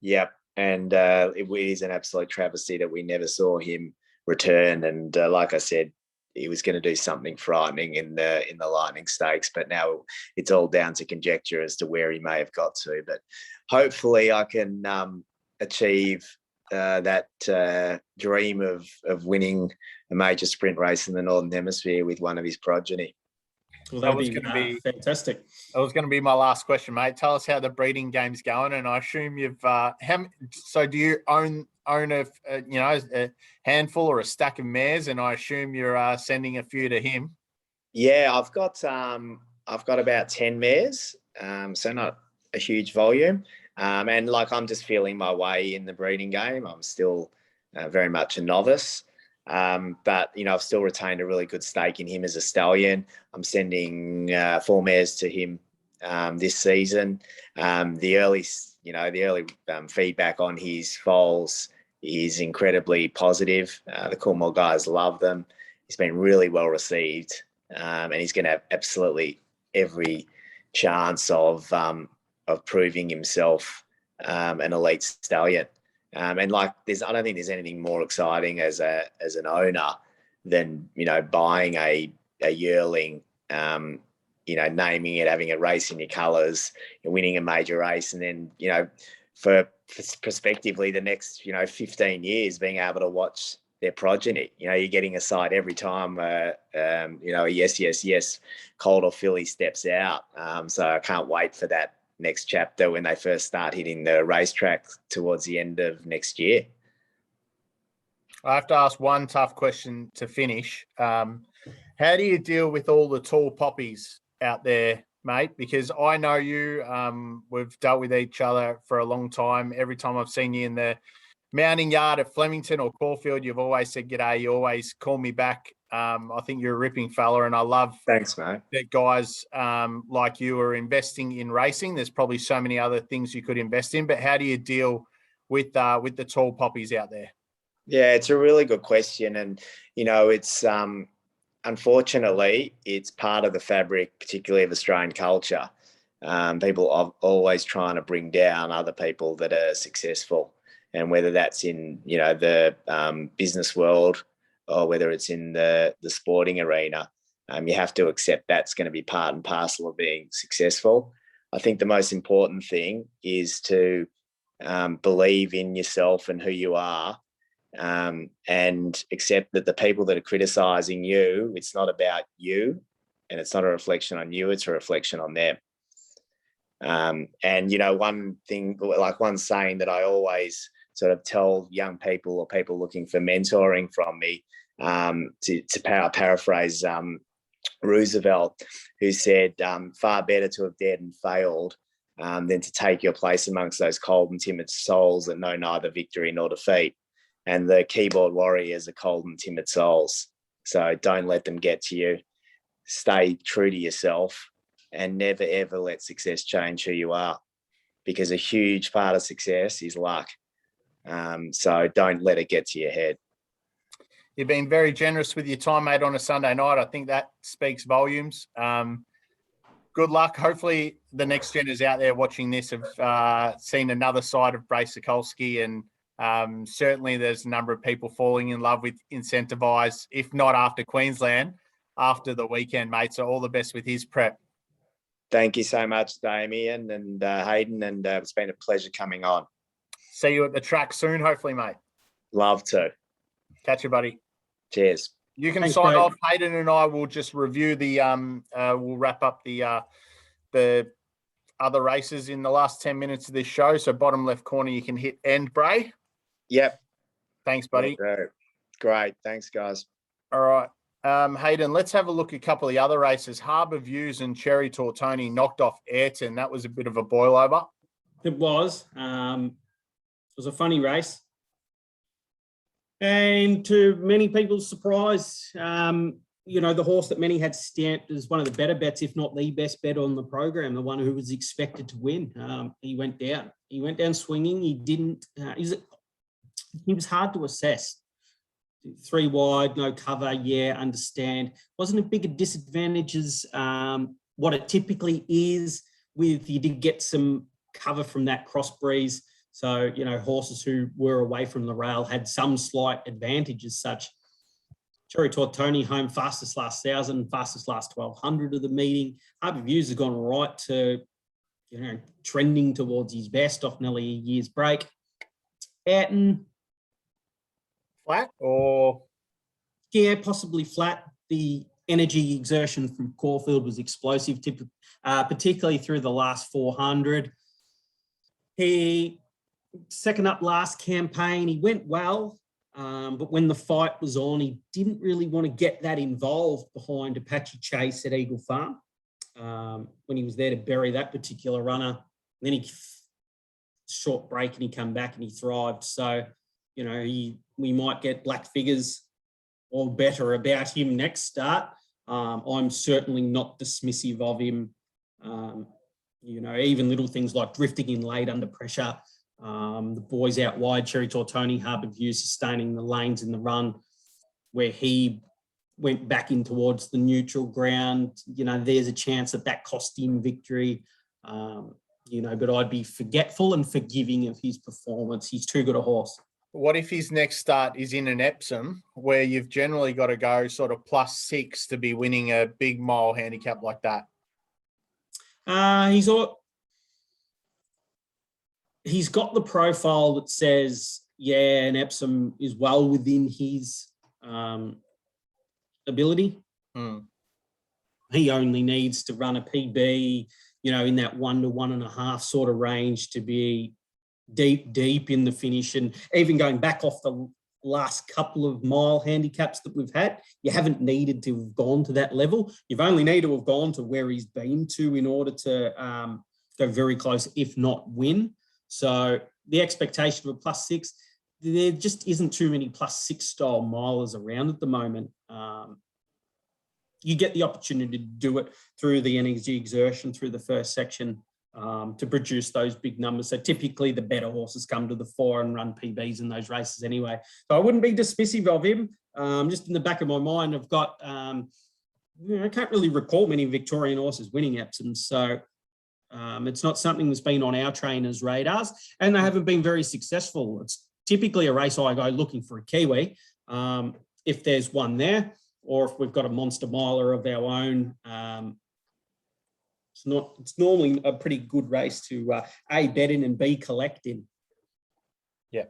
Yep. And it is an absolute travesty that we never saw him return. And like I said, he was going to do something frightening in the Lightning Stakes, but now it's all down to conjecture as to where he may have got to. But hopefully I can achieve that dream of winning a major sprint race in the Northern Hemisphere with one of his progeny. Well, that was going to be fantastic. That was going to be my last question, mate. Tell us how the breeding game's going, and I assume you've. So, do you own a handful or a stack of mares? And I assume you're sending a few to him. Yeah, I've got about 10 mares, so not a huge volume. And like I'm just feeling my way in the breeding game. I'm still very much a novice. But, I've still retained a really good stake in him as a stallion. I'm sending 4 mares to him this season. The early feedback on his foals is incredibly positive. The Cornwall guys love them. He's been really well received, and he's going to have absolutely every chance of proving himself an elite stallion. And I don't think there's anything more exciting as an owner than buying a yearling, naming it, having a race in your colours, winning a major race, and then for prospectively the next 15 years being able to watch their progeny. You're getting a sight every time a yes colt or filly steps out. So I can't wait for that next chapter when they first start hitting the racetrack towards the end of next year. I have to ask one tough question to finish. How do you deal with all the tall poppies out there, mate? Because I know you, we've dealt with each other for a long time. Every time I've seen you in the mounting yard at Flemington or Caulfield, you've always said g'day. You always call me back. I think you're a ripping fella, and I love thanks, mate, that guys like you are investing in racing. There's probably so many other things you could invest in, but how do you deal with the tall poppies out there? Yeah, it's a really good question, and it's unfortunately it's part of the fabric, particularly of Australian culture. People are always trying to bring down other people that are successful, and whether that's in the business world or whether it's in the sporting arena, you have to accept that's going to be part and parcel of being successful. I think the most important thing is to believe in yourself and who you are, and accept that the people that are criticising you, it's not about you and it's not a reflection on you, it's a reflection on them. And one thing, like one saying that I always sort of tell young people or people looking for mentoring from me, to paraphrase Roosevelt, who said, far better to have dared and failed than to take your place amongst those cold and timid souls that know neither victory nor defeat. And the keyboard warriors are cold and timid souls. So don't let them get to you. Stay true to yourself and never, ever let success change who you are, because a huge part of success is luck. So don't let it get to your head. You've been very generous with your time, mate, on a Sunday night. I think that speaks volumes. Good luck. Hopefully the next gen is out there watching this have seen another side of Brae Sokolski, and certainly there's a number of people falling in love with Incentivise, if not after Queensland, after the weekend, mate. So all the best with his prep. Thank you so much, Damien and Hayden, and it's been a pleasure coming on. See you at the track soon, hopefully, mate. Love to. Catch you, buddy. Cheers. You can sign off. Hayden and I will just review we'll wrap up the other races in the last 10 minutes of this show. So bottom left corner, you can hit end, Brae. Yep. Thanks, buddy. Great. Thanks, guys. All right. Hayden, let's have a look at a couple of the other races. Harbour Views and Cherry Tortoni knocked off Ayrton. That was a bit of a boil over. It was. It was a funny race. And to many people's surprise, the horse that many had stamped as one of the better bets, if not the best bet on the program, the one who was expected to win, he went down. He went down swinging. He didn't. He was hard to assess. 3 wide, no cover, yeah, understand. Wasn't a bigger disadvantage as what it typically is with, you did get some cover from that cross breeze. So, you know, horses who were away from the rail had some slight advantage as such. Cherry Tortoni home fastest last 1,000, fastest last 1,200 of the meeting. Harbour Views has gone right to, you know, trending towards his best off nearly a year's break. Ayrton. Flat or? Yeah, possibly flat. The energy exertion from Caulfield was explosive, particularly through the last 400. He, second up last campaign, he went well, but when the fight was on, he didn't really want to get that involved behind Apache Chase at Eagle Farm when he was there to bury that particular runner. And then he short break and he come back and he thrived. So, you know, we might get black figures or better about him next start. I'm certainly not dismissive of him. You know, even little things like drifting in late under pressure. The boys out wide, Cherry Tortoni, Harbour View sustaining the lanes in the run where he went back in towards the neutral ground. You know, there's a chance that cost him victory. You know, but I'd be forgetful and forgiving of his performance. He's too good a horse. What if his next start is in an Epsom where you've generally got to go sort of +6 to be winning a big mile handicap like that? He's got the profile that says, yeah, an Epsom is well within his ability. He only needs to run a PB, you know, in that 1 to 1.5 sort of range to be deep in the finish. And even going back off the last couple of mile handicaps that we've had, you haven't needed to have gone to that level. You've only needed to have gone to where he's been to in order to go very close, if not win. So the expectation of a +6, there just isn't too many +6 style milers around at the moment. You get the opportunity to do it through the energy exertion through the first section to produce those big numbers. So typically the better horses come to the fore and run PBs in those races anyway. So I wouldn't be dismissive of him. Just in the back of my mind, I've got, you know, I can't really recall many Victorian horses winning Epsoms. So it's not something that's been on our trainers' radars, and they haven't been very successful. It's typically a race I go looking for a Kiwi if there's one there, or if we've got a monster miler of our own. It's normally a pretty good race to A, bet in, and B, collect in. Yeah.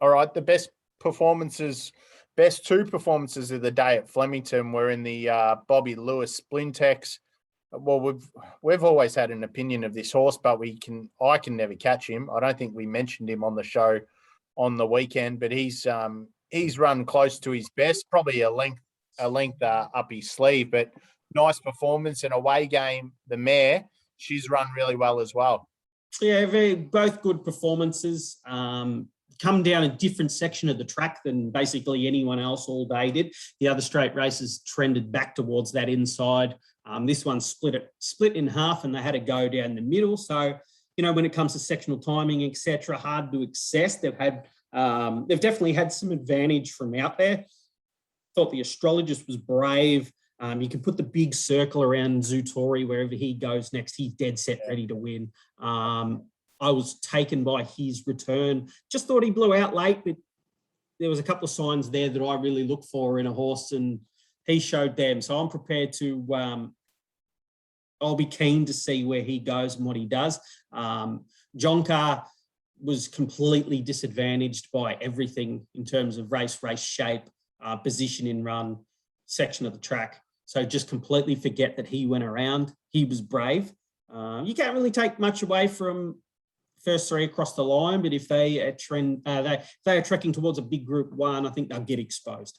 All right. The best two performances of the day at Flemington were in the Bobby Lewis Splintex. Well, we've always had an opinion of this horse, but I can never catch him. I don't think we mentioned him on the show on the weekend, but he's run close to his best, probably a length up his sleeve, but nice performance. And away game, the mare, she's run really well as well. Yeah, both good performances. Come down a different section of the track than basically anyone else all day did. The other straight races trended back towards that inside. This one split in half, and they had to go down the middle. So, you know, when it comes to sectional timing, etc., hard to assess. They've definitely had some advantage from out there. Thought the astrologist was brave. You can put the big circle around Zutori wherever he goes next. He's dead set ready to win. I was taken by his return. Just thought he blew out late, but there was a couple of signs there that I really look for in a horse, and he showed them. So I'm prepared to, I'll be keen to see where he goes and what he does. Jonker was completely disadvantaged by everything in terms of race shape, position in run, section of the track. So just completely forget that he went around. He was brave. You can't really take much away from first three across the line, but if they are trekking towards a big group one, I think they'll get exposed.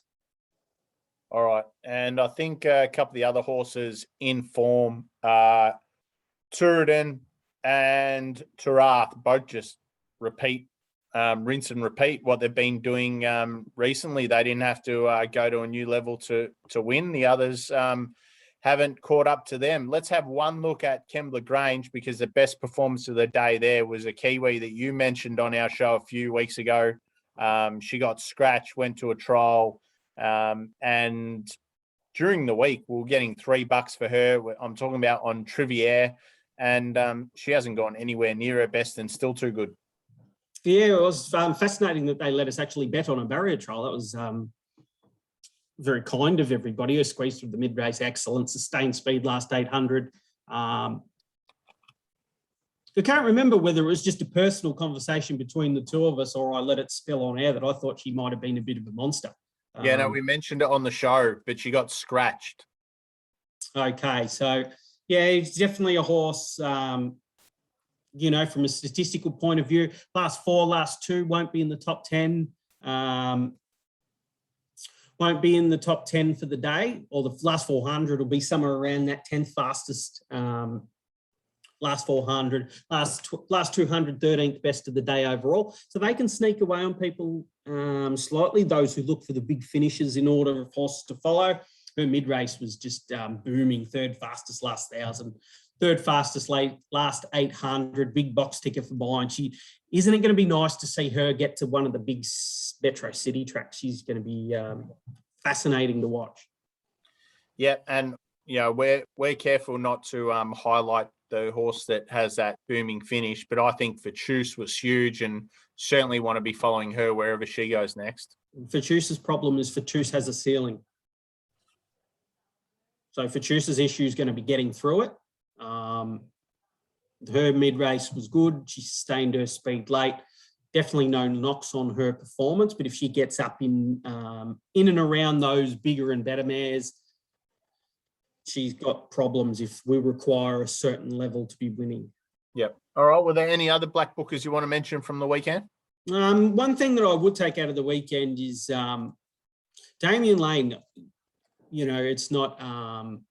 All right. And I think a couple of the other horses in form, Turadin and Tarath, both just rinse and repeat what they've been doing recently. They didn't have to go to a new level to win. The others haven't caught up to them. Let's have one look at Kembla Grange, because the best performance of the day there was a Kiwi that you mentioned on our show a few weeks ago, She got scratched, went to a trial, and during the week, we were getting $3 for her. I'm talking about on Trivier, and she hasn't gone anywhere near her best and still too good. Yeah, it was fascinating that they let us actually bet on a barrier trial. That was very kind of everybody. Who squeezed through the mid-race, excellent, sustained speed, last 800. I can't remember whether it was just a personal conversation between the two of us or I let it spill on air that I thought she might have been a bit of a monster. Yeah, no, we mentioned it on the show, but she got scratched. Okay, so yeah, it's definitely a horse, you know, from a statistical point of view. Last 4, last 2 won't be in the top 10. Won't be in the top 10 for the day, or the last 400 will be somewhere around that 10th fastest. Last 400, last 200, 13th best of the day overall. So they can sneak away on people slightly, those who look for the big finishes in order of horses to follow. Her mid-race was just booming, 3rd fastest last 1,000, 3rd fastest last 800, big box ticket for buying. Isn't it going to be nice to see her get to one of the big Metro City tracks? She's going to be fascinating to watch. Yeah, and you know, we're careful not to highlight the horse that has that booming finish, but I think Vertuce was huge and certainly want to be following her wherever she goes next. Vertuce's problem is Vertuce has a ceiling. So Vertuce's issue is going to be getting through it. Her mid-race was good. She sustained her speed late. Definitely no knocks on her performance, but if she gets up in and around those bigger and better mares, she's got problems if we require a certain level to be winning. Yep. All right. Were there any other black bookers you want to mention from the weekend? One thing that I would take out of the weekend is Damien Lane. You know, it's no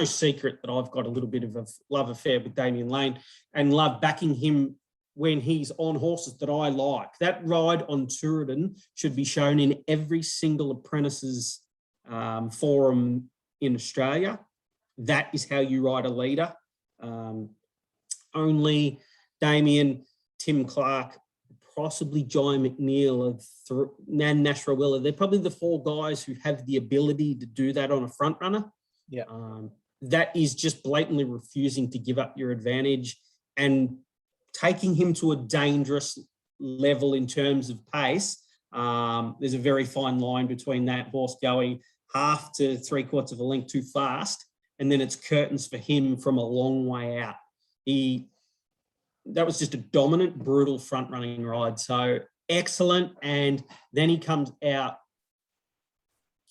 secret that I've got a little bit of a love affair with Damien Lane and love backing him when he's on horses that I like. That ride on Tooradin should be shown in every single apprentices forum in Australia. That is how you ride a leader. Only Damien, Tim Clark, possibly Jai McNeil, and Nash Rawiller. They're probably the 4 guys who have the ability to do that on a front runner. Yeah. That is just blatantly refusing to give up your advantage and taking him to a dangerous level in terms of pace. There's a very fine line between that horse going half to 3/4 of a length too fast, and then it's curtains for him from a long way out. That was just a dominant, brutal front-running ride. So excellent. And then he comes out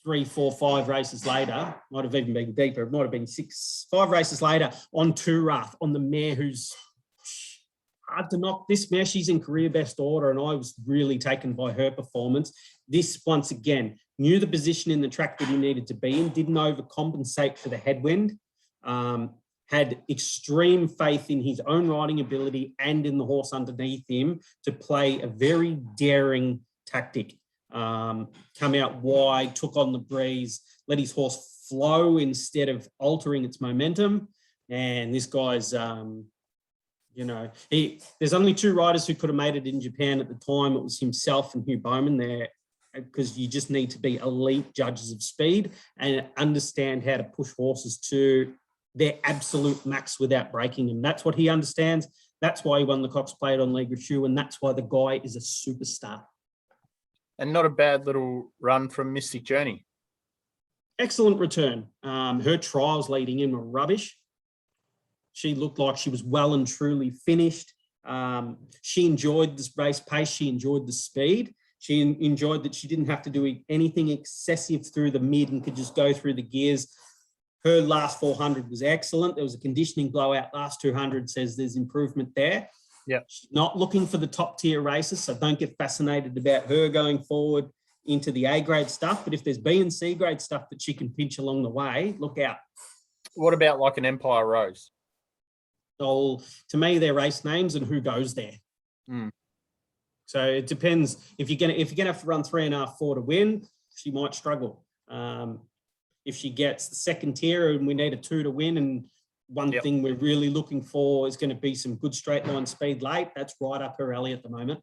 3, 4, 5 races later, might have even been deeper, it might have been 6, 5 races later on Toorath, on the mare who's hard to knock. This mare, she's in career best order, and I was really taken by her performance. This, once again, knew the position in the track that he needed to be in, didn't overcompensate for the headwind, had extreme faith in his own riding ability and in the horse underneath him to play a very daring tactic. Come out wide, took on the breeze, let his horse flow instead of altering its momentum. And this guy's, you know, there's only 2 riders who could have made it in Japan at the time. It was himself and Hugh Bowman there, because you just need to be elite judges of speed and understand how to push horses to their absolute max without breaking them. That's what he understands. That's why he won the Cox Plate on Liga Shoe, and that's why the guy is a superstar. And not a bad little run from Mystic Journey. Excellent return. Her trials leading in were rubbish. She looked like she was well and truly finished. She enjoyed this race pace. She enjoyed the speed. She enjoyed that she didn't have to do anything excessive through the mid and could just go through the gears. Her last 400 was excellent. There was a conditioning blowout. Last 200 says there's improvement there. Yeah. She's not looking for the top tier races, so don't get fascinated about her going forward into the A grade stuff. But if there's B and C grade stuff that she can pinch along the way, look out. What about like an Empire Rose? So to me, they're race names and who goes there. Mm. So it depends. If you're gonna have to run 3.5, 4 to win, she might struggle. If she gets the second tier and we need a 2 to win, and one thing we're really looking for is going to be some good straight line speed late, that's right up her alley at the moment.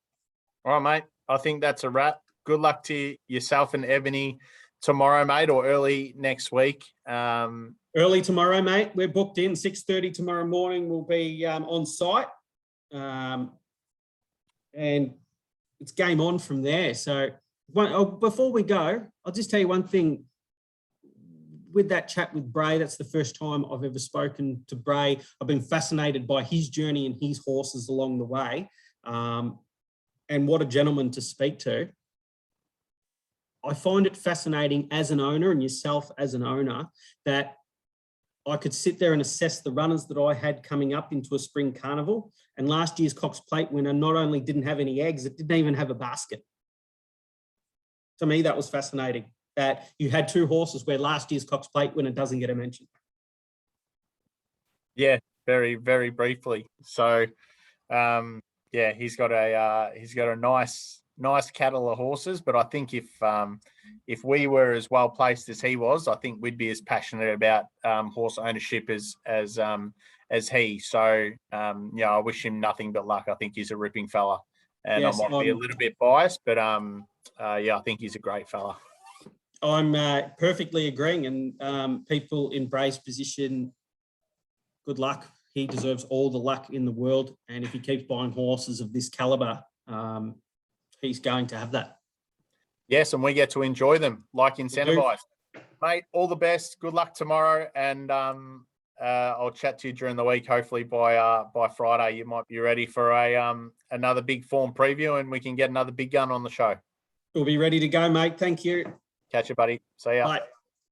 All right, mate. I think that's a wrap. Good luck to yourself and Ebony tomorrow, mate, or early next week. Early tomorrow, mate. We're booked in 6:30 tomorrow morning. We'll be on site, and it's game on from there. So before we go, I'll just tell you one thing. With that chat with Brae, that's the first time I've ever spoken to Brae. I've been fascinated by his journey and his horses along the way. And what a gentleman to speak to. I find it fascinating as an owner and yourself as an owner that I could sit there and assess the runners that I had coming up into a spring carnival. And last year's Cox Plate winner not only didn't have any eggs, it didn't even have a basket. To me, that was fascinating, that you had two horses where last year's Cox Plate winner doesn't get a mention. Yeah, very, very briefly. So, yeah, he's got a nice cattle of horses. But I think if we were as well placed as he was, I think we'd be as passionate about horse ownership as he. So, I wish him nothing but luck. I think he's a ripping fella, and yes, I might be a little bit biased, but yeah, I think he's a great fella. I'm perfectly agreeing, and people in Brae's position, good luck. He deserves all the luck in the world, and if he keeps buying horses of this caliber, he's going to have that. Yes, and we get to enjoy them like Incentivise. Mate, all the best. Good luck tomorrow, and I'll chat to you during the week. Hopefully by Friday, you might be ready for another big form preview, and we can get another big gun on the show. We'll be ready to go, mate. Thank you. Catch you, buddy. See ya. Bye.